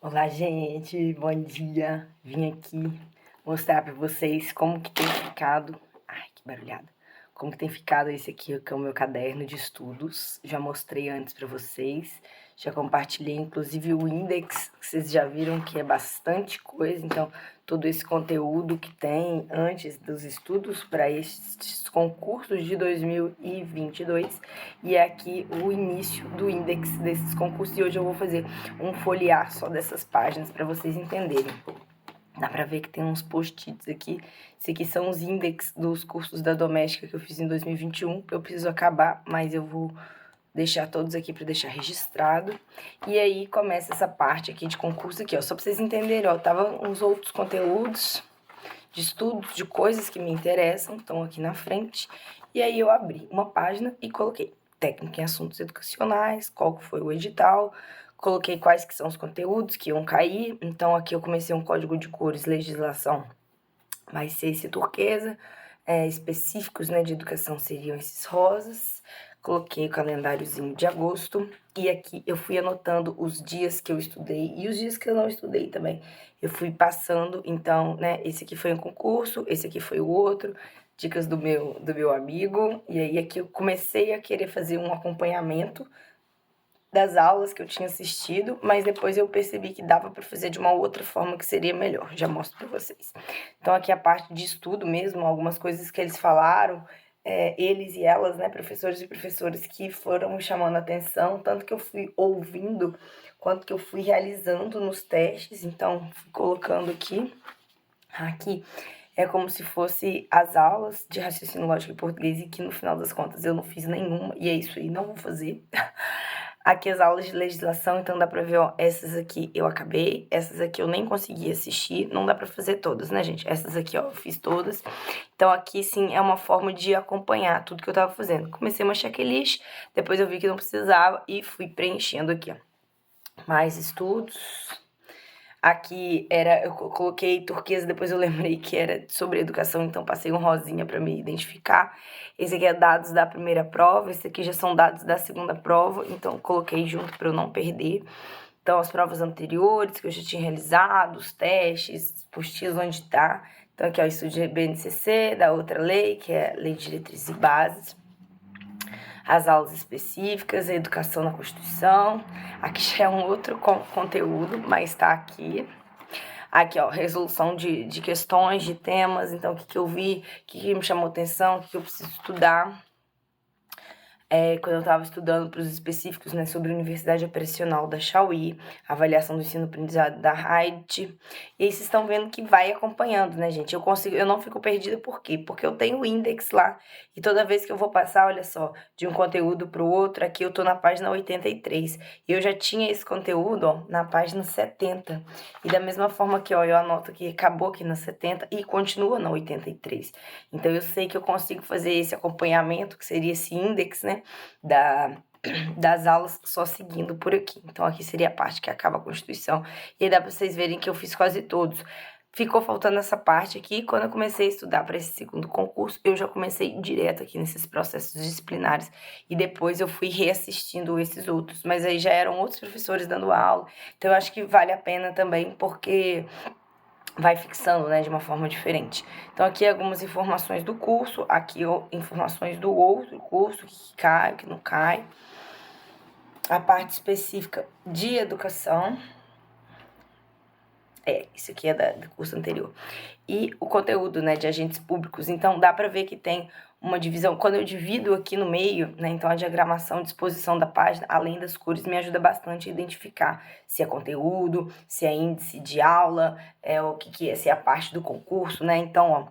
Olá, gente, bom dia. Vim aqui mostrar para vocês como que tem ficado. Ai, que barulhada. Como que tem ficado esse aqui, que é o meu caderno de estudos. Já mostrei antes para vocês. Já compartilhei, inclusive, o index, que vocês já viram que é bastante coisa. Então, todo esse conteúdo que tem antes dos estudos para estes concursos de 2022. E é aqui o início do index desses concursos. E hoje eu vou fazer um folhear só dessas páginas para vocês entenderem. Dá pra ver que tem uns post-its aqui. Esse aqui são os índices dos cursos da doméstica que eu fiz em 2021. Eu preciso acabar, mas eu vou deixar todos aqui para deixar registrado. E aí começa essa parte aqui de concurso aqui, ó. Só pra vocês entenderem, ó. Tava uns outros conteúdos de estudos, de coisas que me interessam, estão aqui na frente. E aí eu abri uma página e coloquei técnica em assuntos educacionais, qual que foi o edital, coloquei quais que são os conteúdos que iam cair. Então aqui eu comecei um código de cores, legislação, vai ser esse turquesa, específicos, né, de educação seriam esses rosas. Coloquei o calendáriozinho de agosto e aqui eu fui anotando os dias que eu estudei e os dias que eu não estudei também. Eu fui passando, então, né, esse aqui foi um concurso, esse aqui foi o outro, dicas do meu amigo. E aí aqui eu comecei a querer fazer um acompanhamento das aulas que eu tinha assistido, mas depois eu percebi que dava para fazer de uma outra forma que seria melhor. Já mostro para vocês. Então aqui a parte de estudo mesmo, algumas coisas que eles falaram, eles e elas, né, professores e professoras que foram me chamando a atenção, tanto que eu fui ouvindo, quanto que eu fui realizando nos testes. Então fui colocando aqui é como se fosse as aulas de raciocínio lógico e português e que no final das contas eu não fiz nenhuma, e é isso aí, não vou fazer. Aqui as aulas de legislação, então dá pra ver, ó, essas aqui eu acabei, essas aqui eu nem consegui assistir, não dá pra fazer todas, né, gente? Essas aqui, ó, eu fiz todas. Então aqui, sim, é uma forma de acompanhar tudo que eu tava fazendo. Comecei uma checklist, depois eu vi que não precisava e fui preenchendo aqui, ó. Mais estudos. Aqui eu coloquei turquesa, depois eu lembrei que era sobre educação, então passei um rosinha para me identificar. Esse aqui é dados da primeira prova, esse aqui já são dados da segunda prova, então coloquei junto para eu não perder. Então, as provas anteriores que eu já tinha realizado, os testes, postilas onde tá. Então, aqui, ó, estudo de BNCC, da outra lei, que é Lei de Diretrizes e Bases. As aulas específicas, a educação na Constituição. Aqui já é um outro conteúdo, mas tá aqui. Aqui, ó, resolução de questões, de temas. Então, o que eu vi, o que me chamou atenção, o que eu preciso estudar. Quando eu estava estudando para os específicos, né, sobre a Universidade Operacional da Chauí, avaliação do ensino-aprendizado da Heidt. E aí vocês estão vendo que vai acompanhando, né, gente? Eu não fico perdida, por quê? Porque eu tenho o index lá, e toda vez que eu vou passar, olha só, de um conteúdo para o outro, aqui eu tô na página 83. E eu já tinha esse conteúdo, ó, na página 70. E da mesma forma que, ó, eu anoto que acabou aqui na 70 e continua na 83. Então eu sei que eu consigo fazer esse acompanhamento, que seria esse index, né, das aulas só seguindo por aqui. Então aqui seria a parte que acaba a Constituição. E aí dá para vocês verem que eu fiz quase todos. Ficou faltando essa parte aqui. Quando eu comecei a estudar para esse segundo concurso, eu já comecei direto aqui nesses processos disciplinares. E depois eu fui reassistindo esses outros. Mas aí já eram outros professores dando aula. Então eu acho que vale a pena também, porque vai fixando, né, de uma forma diferente. Então, aqui algumas informações do curso, aqui informações do outro curso, que cai, que não cai. A parte específica de educação. Isso aqui é do curso anterior. E o conteúdo, né, de agentes públicos. Então, dá para ver que tem uma divisão. Quando eu divido aqui no meio, né, então a diagramação, disposição da página, além das cores, me ajuda bastante a identificar se é conteúdo, se é índice de aula, o que é, se é a parte do concurso, né? Então, ó,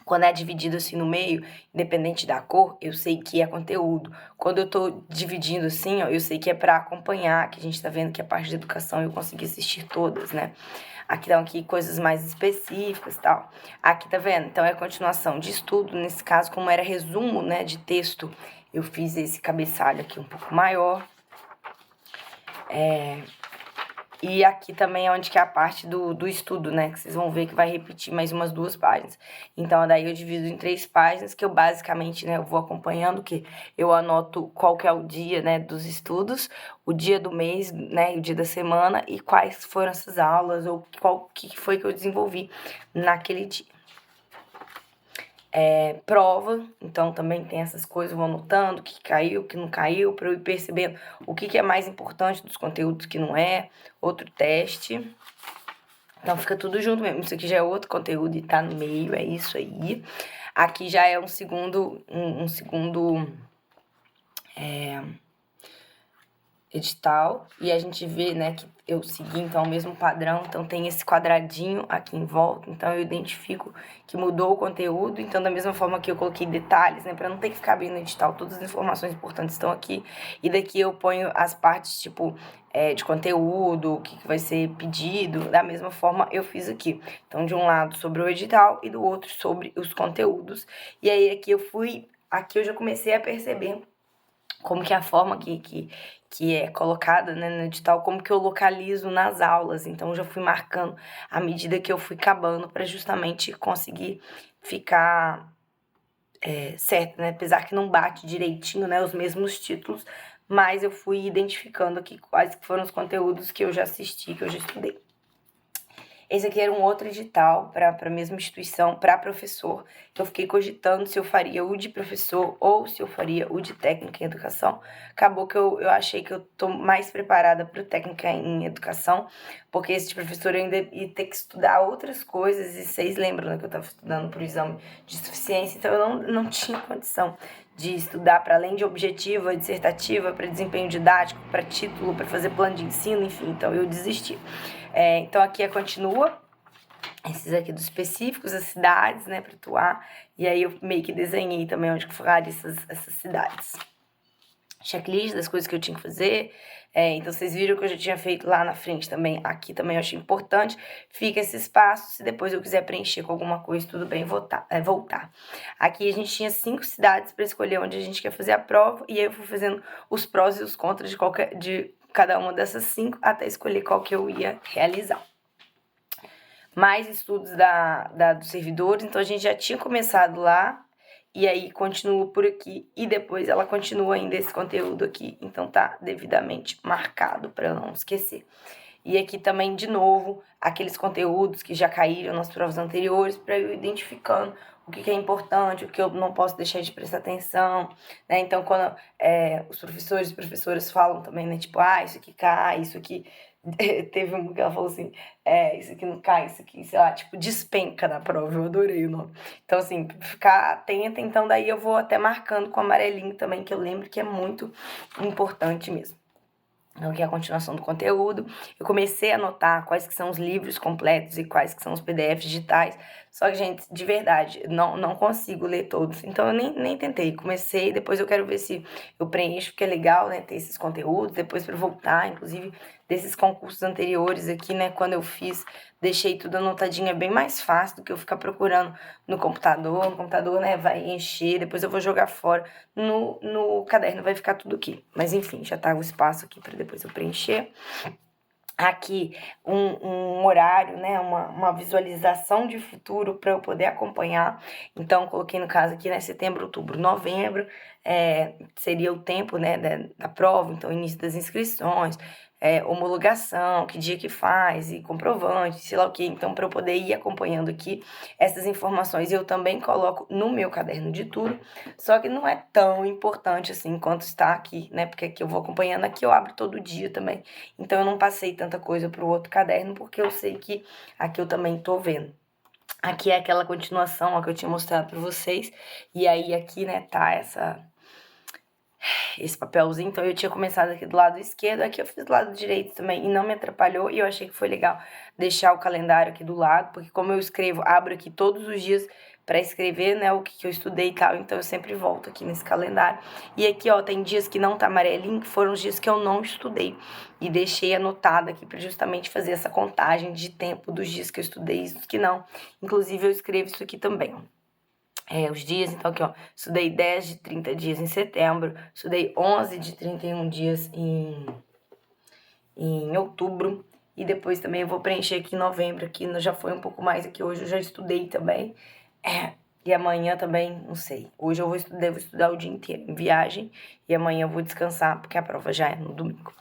quando é dividido assim no meio, independente da cor, eu sei que é conteúdo. Quando eu tô dividindo assim, ó, eu sei que é para acompanhar, que a gente tá vendo que a parte de educação eu consegui assistir todas, né? Aqui estão aqui coisas mais específicas e tal. Aqui tá vendo? Então é a continuação de estudo. Nesse caso, como era resumo, né, de texto, eu fiz esse cabeçalho aqui um pouco maior. E aqui também é onde que é a parte do estudo, né? Que vocês vão ver que vai repetir mais umas 2 páginas. Então, daí eu divido em 3 páginas, que eu basicamente, né, eu vou acompanhando, que eu anoto qual que é o dia, né, dos estudos, o dia do mês, né, e o dia da semana, e quais foram essas aulas, ou qual que foi que eu desenvolvi naquele dia. Prova, então também tem essas coisas, eu vou anotando o que caiu, o que não caiu, para eu ir percebendo o que é mais importante dos conteúdos que não é, outro teste. Então fica tudo junto mesmo, isso aqui já é outro conteúdo e tá no meio, é isso aí. Aqui já é um segundo edital, e a gente vê, né, que eu segui, então, o mesmo padrão, então tem esse quadradinho aqui em volta, então eu identifico que mudou o conteúdo, então da mesma forma que eu coloquei detalhes, né, para não ter que ficar abrindo edital, todas as informações importantes estão aqui, e daqui eu ponho as partes, tipo, de conteúdo, o que vai ser pedido, da mesma forma eu fiz aqui. Então, de um lado sobre o edital e do outro sobre os conteúdos, e aí aqui eu já comecei a perceber como que é a forma que é colocada, né, no edital, como que eu localizo nas aulas. Então, eu já fui marcando à medida que eu fui acabando para justamente conseguir ficar certo, né? Apesar que não bate direitinho, né, os mesmos títulos, mas eu fui identificando aqui quais que foram os conteúdos que eu já assisti, que eu já estudei. Esse aqui era um outro edital para a mesma instituição, para professor, que eu fiquei cogitando se eu faria o de professor ou se eu faria o de técnica em educação. Acabou que eu achei que eu tô mais preparada para o técnica em educação, porque esse de professor eu ainda ia ter que estudar outras coisas, e vocês lembram, né, que eu estava estudando para o exame de suficiência, então eu não tinha condição de estudar para além de objetiva, dissertativa, para desempenho didático, para título, para fazer plano de ensino, enfim, então eu desisti. Então aqui continua, esses aqui dos específicos, as cidades, né, para atuar, e aí eu meio que desenhei também onde que ficaram essas cidades. Checklist das coisas que eu tinha que fazer, então vocês viram que eu já tinha feito lá na frente também, aqui também eu achei importante, fica esse espaço, se depois eu quiser preencher com alguma coisa, tudo bem, voltar. Aqui a gente tinha 5 cidades para escolher onde a gente quer fazer a prova, e aí eu fui fazendo os prós e os contras de cada uma dessas 5, até escolher qual que eu ia realizar. Mais estudos dos servidores, então a gente já tinha começado lá, e aí continua por aqui, e depois ela continua ainda esse conteúdo aqui, então tá devidamente marcado para eu não esquecer. E aqui também, de novo, aqueles conteúdos que já caíram nas provas anteriores, para eu ir identificando o que é importante, o que eu não posso deixar de prestar atenção, né? Então, quando os professores e professoras falam também, né, tipo, isso aqui cai, isso aqui... Teve um que ela falou assim, isso aqui não cai, isso aqui, sei lá, tipo, despenca na prova, eu adorei o nome. Então, assim, ficar atenta, então daí eu vou até marcando com amarelinho também, que eu lembro que é muito importante mesmo. Então, aqui é a continuação do conteúdo. Eu comecei a anotar quais que são os livros completos e quais que são os PDFs digitais. Só que, gente, de verdade, não consigo ler todos. Então, eu nem tentei. Comecei, depois eu quero ver se eu preencho, porque é legal, né, ter esses conteúdos. Depois para voltar, inclusive, desses concursos anteriores aqui, né, quando eu fiz, deixei tudo anotadinho. É bem mais fácil do que eu ficar procurando no computador. No computador, né, vai encher, depois eu vou jogar fora. No caderno vai ficar tudo aqui. Mas, enfim, já tá o espaço aqui para depois eu preencher. Aqui um horário, né, uma visualização de futuro para eu poder acompanhar. Então, coloquei no caso aqui, né, setembro, outubro, novembro, seria o tempo, né, da prova, então início das inscrições, homologação, que dia que faz, e comprovante, sei lá o que. Então, para eu poder ir acompanhando aqui essas informações, eu também coloco no meu caderno de tudo, só que não é tão importante assim quanto está aqui, né, porque aqui eu vou acompanhando, aqui eu abro todo dia também. Então, eu não passei tanta coisa para o outro caderno, porque eu sei que aqui eu também tô vendo. Aqui é aquela continuação, ó, que eu tinha mostrado para vocês, e aí aqui, né, tá esse papelzinho, então eu tinha começado aqui do lado esquerdo, aqui eu fiz do lado direito também, e não me atrapalhou, e eu achei que foi legal deixar o calendário aqui do lado, porque como eu escrevo, abro aqui todos os dias para escrever, né, o que eu estudei e tal, então eu sempre volto aqui nesse calendário. E aqui, ó, tem dias que não tá amarelinho, que foram os dias que eu não estudei, e deixei anotado aqui para justamente fazer essa contagem de tempo dos dias que eu estudei e os que não. Inclusive, eu escrevo isso aqui também, ó. Os dias, então aqui, ó, estudei 10 de 30 dias em setembro, estudei 11 de 31 dias em outubro, E depois também eu vou preencher aqui em novembro, aqui já foi um pouco mais aqui, hoje eu já estudei também. E amanhã também, não sei. Hoje eu devo estudar o dia inteiro em viagem. E amanhã eu vou descansar, porque a prova já é no domingo.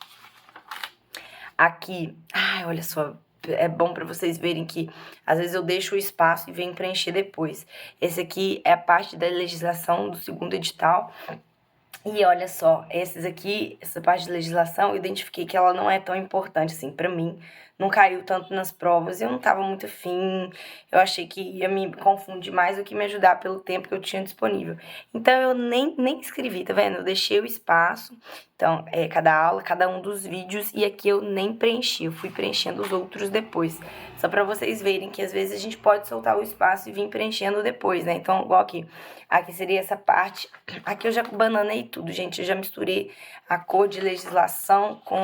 Aqui, olha só, é bom pra vocês verem que às vezes eu deixo o espaço e venho preencher depois. Esse aqui é a parte da legislação do segundo edital. E olha só, essa parte de legislação, eu identifiquei que ela não é tão importante assim pra mim. Não caiu tanto nas provas, eu não tava muito afim. Eu achei que ia me confundir mais do que me ajudar pelo tempo que eu tinha disponível. Então eu nem escrevi, tá vendo? Eu deixei o espaço. Então, cada aula, cada um dos vídeos, e aqui eu nem preenchi, eu fui preenchendo os outros depois. Só pra vocês verem que às vezes a gente pode soltar o espaço e vir preenchendo depois, né? Então, igual aqui. Aqui seria essa parte. Aqui eu já bananei tudo, gente. Eu já misturei a cor de legislação com...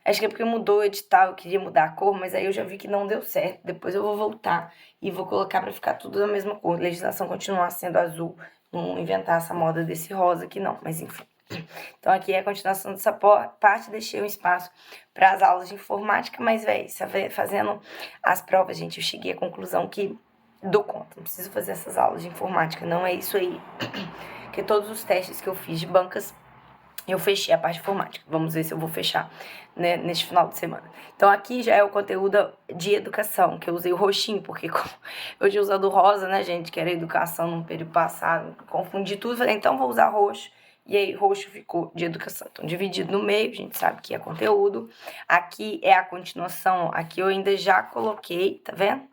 Acho que é porque mudou o edital, eu queria mudar a cor, mas aí eu já vi que não deu certo. Depois eu vou voltar e vou colocar pra ficar tudo da mesma cor. Legislação continuar sendo azul. Não inventar essa moda desse rosa aqui, não. Mas enfim. Então, aqui é a continuação dessa parte. Deixei um espaço para as aulas de informática. Mas, velho, fazendo as provas, gente, eu cheguei à conclusão que dou conta. Não preciso fazer essas aulas de informática. Não é isso aí. Porque todos os testes que eu fiz de bancas, eu fechei a parte de informática. Vamos ver se eu vou fechar, né, neste final de semana. Então, aqui já é o conteúdo de educação, que eu usei o roxinho, porque eu tinha usado o rosa, né, gente, que era educação no período passado. Confundi tudo, falei, então vou usar roxo. E aí, roxo ficou de educação. Então, dividido no meio, a gente sabe que é conteúdo. Aqui é a continuação. Aqui eu ainda já coloquei, tá vendo?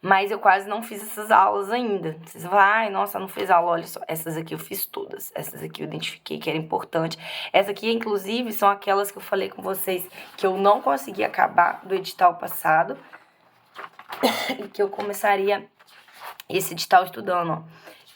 Mas eu quase não fiz essas aulas ainda. Vocês vão falar, nossa, não fez aula. Olha só, essas aqui eu fiz todas. Essas aqui eu identifiquei que era importante. Essa aqui, inclusive, são aquelas que eu falei com vocês que eu não consegui acabar do edital passado. E que eu começaria esse edital estudando, ó.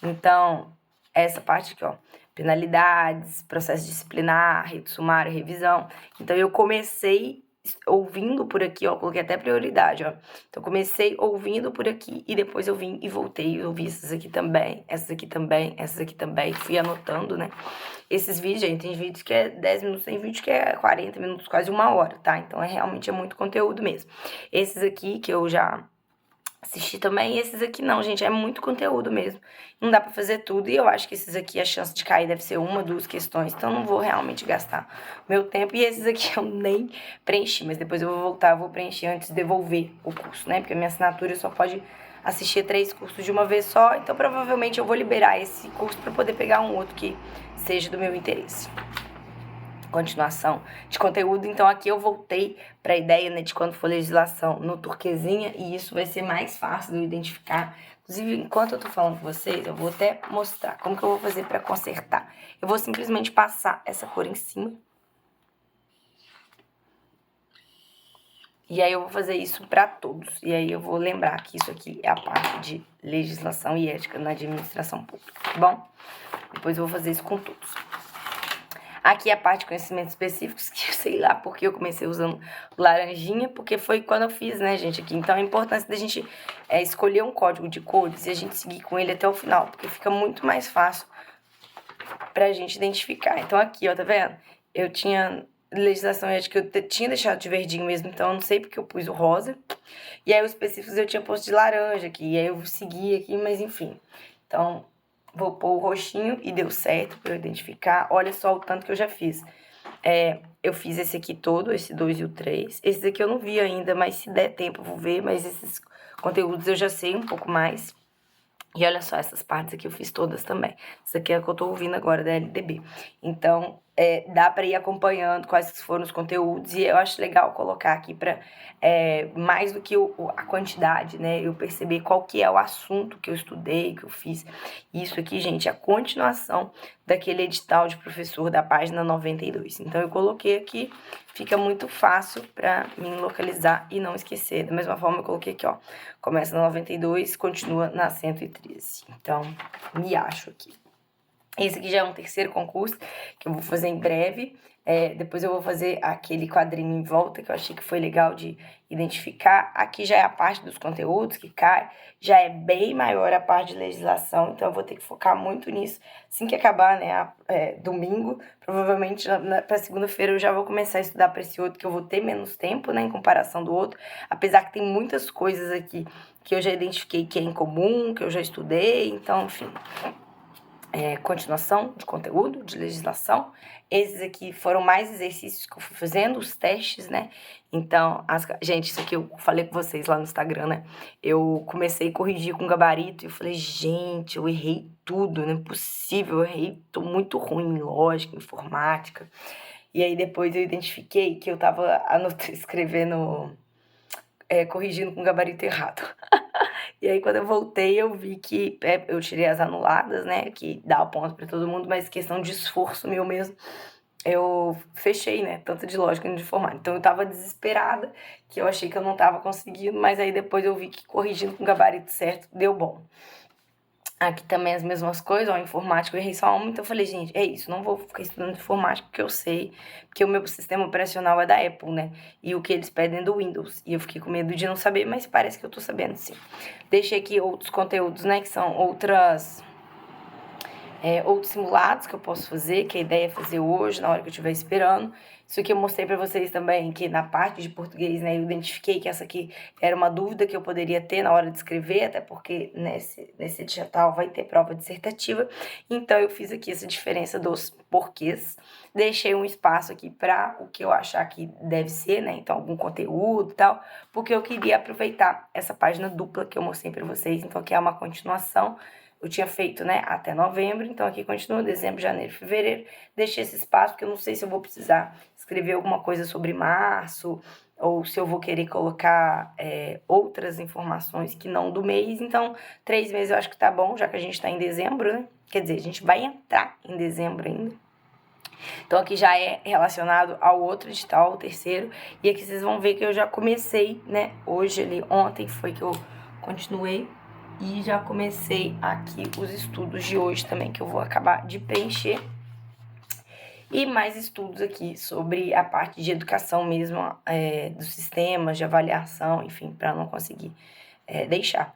Então, essa parte aqui, ó. Penalidades, processo disciplinar, rito sumário, revisão. Então, eu comecei ouvindo por aqui, ó, coloquei até prioridade, ó. Então, comecei ouvindo por aqui e depois eu vim e voltei, eu ouvi essas aqui também, essas aqui também, essas aqui também, fui anotando, né? Esses vídeos, gente, tem vídeos que é 10 minutos, tem vídeo que é 40 minutos, quase 1 hora, tá? Então, realmente é muito conteúdo mesmo. Esses aqui que eu já assisti também, e esses aqui não, gente, é muito conteúdo mesmo. Não dá pra fazer tudo, e eu acho que esses aqui, a chance de cair deve ser 1, 2 questões, então não vou realmente gastar meu tempo. E esses aqui eu nem preenchi, mas depois eu vou voltar, eu vou preencher antes de devolver o curso, né? Porque a minha assinatura só pode assistir 3 cursos de uma vez só, então provavelmente eu vou liberar esse curso pra poder pegar um outro que seja do meu interesse. Continuação de conteúdo, então aqui eu voltei para a ideia, né, de quando for legislação no turquesinha, e isso vai ser mais fácil de eu identificar. Inclusive, enquanto eu tô falando com vocês, eu vou até mostrar como que eu vou fazer para consertar. Eu vou simplesmente passar essa cor em cima. E aí eu vou fazer isso para todos. E aí eu vou lembrar que isso aqui é a parte de legislação e ética na administração pública, tá bom? Depois eu vou fazer isso com todos. Aqui é a parte de conhecimentos específicos, que eu sei lá porque eu comecei usando laranjinha, porque foi quando eu fiz, né, gente, aqui. Então, a importância da gente escolher um código de cores e a gente seguir com ele até o final, porque fica muito mais fácil pra gente identificar. Então, aqui, ó, tá vendo? Eu tinha legislação ética, eu tinha deixado de verdinho mesmo, então eu não sei porque eu pus o rosa. E aí, os específicos eu tinha posto de laranja aqui, e aí eu segui aqui, mas enfim. Então, vou pôr o roxinho e deu certo pra eu identificar. Olha só o tanto que eu já fiz. Eu fiz esse aqui todo, esse 2 e o 3. Esses aqui eu não vi ainda, mas se der tempo eu vou ver. Mas esses conteúdos eu já sei um pouco mais. E olha só, essas partes aqui eu fiz todas também. Isso aqui é o que eu tô ouvindo agora da LDB. Então, dá pra ir acompanhando quais foram os conteúdos. E eu acho legal colocar aqui pra, mais do que a quantidade, né? Eu perceber qual que é o assunto que eu estudei, que eu fiz. Isso aqui, gente, é a continuação daquele edital de professor da página 92. Então, eu coloquei aqui, fica muito fácil pra mim localizar e não esquecer. Da mesma forma, eu coloquei aqui, ó. Começa na 92, continua na 113. Então, me acho aqui. Esse aqui já é um terceiro concurso que eu vou fazer em breve. Depois eu vou fazer aquele quadrinho em volta, que eu achei que foi legal de identificar. Aqui já é a parte dos conteúdos que cai, já é bem maior a parte de legislação, então eu vou ter que focar muito nisso. Assim que acabar, né, domingo, provavelmente para segunda-feira eu já vou começar a estudar para esse outro, que eu vou ter menos tempo, né, em comparação do outro, apesar que tem muitas coisas aqui que eu já identifiquei que é em comum, que eu já estudei, então, enfim... continuação de conteúdo, de legislação. Esses aqui foram mais exercícios que eu fui fazendo, os testes, né? Então, gente, isso aqui eu falei com vocês lá no Instagram, né? Eu comecei a corrigir com gabarito e eu falei, gente, eu errei tudo, não é possível, eu errei, tô muito ruim em lógica, informática. E aí depois eu identifiquei que eu tava escrevendo, corrigindo com gabarito errado. E aí, quando eu voltei, eu vi que eu tirei as anuladas, né? Que dá o ponto pra todo mundo, mas questão de esforço meu mesmo, eu fechei, né? Tanto de lógica quanto de informática. Então, eu tava desesperada, que eu achei que eu não tava conseguindo, mas aí depois eu vi que corrigindo com o gabarito certo, deu bom. Aqui também as mesmas coisas, ó, informática eu errei só uma, então eu falei, gente, é isso, não vou ficar estudando informática porque eu sei, porque o meu sistema operacional é da Apple, né, e o que eles pedem é do Windows, e eu fiquei com medo de não saber, mas parece que eu tô sabendo sim. Deixei aqui outros conteúdos, né, que são outros simulados que eu posso fazer, que a ideia é fazer hoje, na hora que eu estiver esperando. Isso aqui eu mostrei pra vocês também, que na parte de português, né, eu identifiquei que essa aqui era uma dúvida que eu poderia ter na hora de escrever, até porque nesse digital vai ter prova dissertativa. Então, eu fiz aqui essa diferença dos porquês. Deixei um espaço aqui para o que eu achar que deve ser, né, então algum conteúdo e tal, porque eu queria aproveitar essa página dupla que eu mostrei pra vocês. Então, aqui é uma continuação. Eu tinha feito, né, até novembro, então aqui continua dezembro, janeiro, fevereiro. Deixei esse espaço, porque eu não sei se eu vou precisar escrever alguma coisa sobre março, ou se eu vou querer colocar outras informações que não do mês. Então, 3 meses eu acho que tá bom, já que a gente tá em dezembro, né? Quer dizer, a gente vai entrar em dezembro ainda. Então, aqui já é relacionado ao outro edital, o terceiro. E aqui vocês vão ver que eu já comecei, né, hoje ali, ontem foi que eu continuei. E já comecei aqui os estudos de hoje também, que eu vou acabar de preencher. E mais estudos aqui sobre a parte de educação mesmo, dos sistemas de avaliação, enfim, para não conseguir deixar.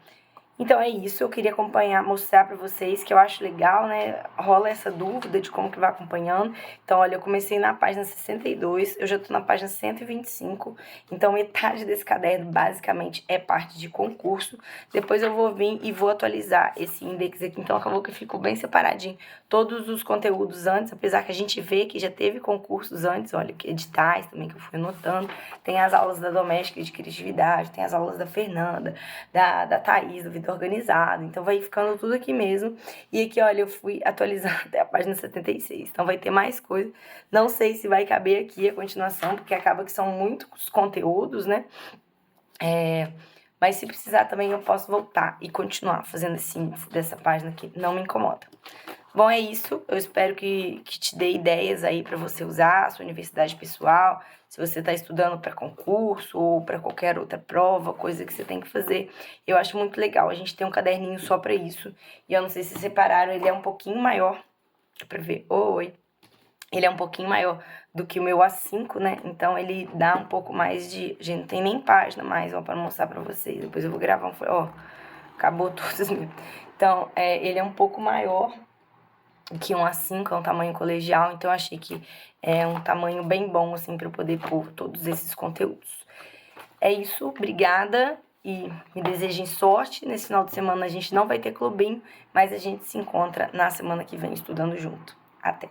Então é isso, eu queria acompanhar, mostrar pra vocês que eu acho legal, né? Rola essa dúvida de como que vai acompanhando. Então, olha, eu comecei na página 62, eu já tô na página 125. Então, metade desse caderno, basicamente, é parte de concurso. Depois eu vou vir e vou atualizar esse índice aqui. Então, acabou que ficou bem separadinho todos os conteúdos antes, apesar que a gente vê que já teve concursos antes, olha, editais também que eu fui anotando. Tem as aulas da Doméstica de Criatividade, tem as aulas da Fernanda, da Thaís, do Vida Organizado. Então, vai ficando tudo aqui mesmo. E aqui, olha, eu fui atualizar até a página 76. Então, vai ter mais coisa. Não sei se vai caber aqui a continuação, porque acaba que são muitos conteúdos, né? Mas se precisar também eu posso voltar e continuar fazendo esse info dessa página aqui. Não me incomoda. Bom, é isso. Eu espero que te dê ideias aí para você usar a sua universidade pessoal. Se você está estudando para concurso ou para qualquer outra prova, coisa que você tem que fazer. Eu acho muito legal. A gente tem um caderninho só para isso. E eu não sei se separaram, ele é um pouquinho maior. Dá pra ver? Oi. Ele é um pouquinho maior do que o meu A5, né? Então, ele dá um pouco mais de... Gente, não tem nem página mais, ó, pra mostrar pra vocês. Depois eu vou gravar um... Ó, acabou todos mesmo. Então, ele é um pouco maior que um A5, é um tamanho colegial. Então, eu achei que é um tamanho bem bom, assim, pra eu poder pôr todos esses conteúdos. É isso, obrigada. E me desejem sorte. Nesse final de semana a gente não vai ter clubinho, mas a gente se encontra na semana que vem estudando junto. Até!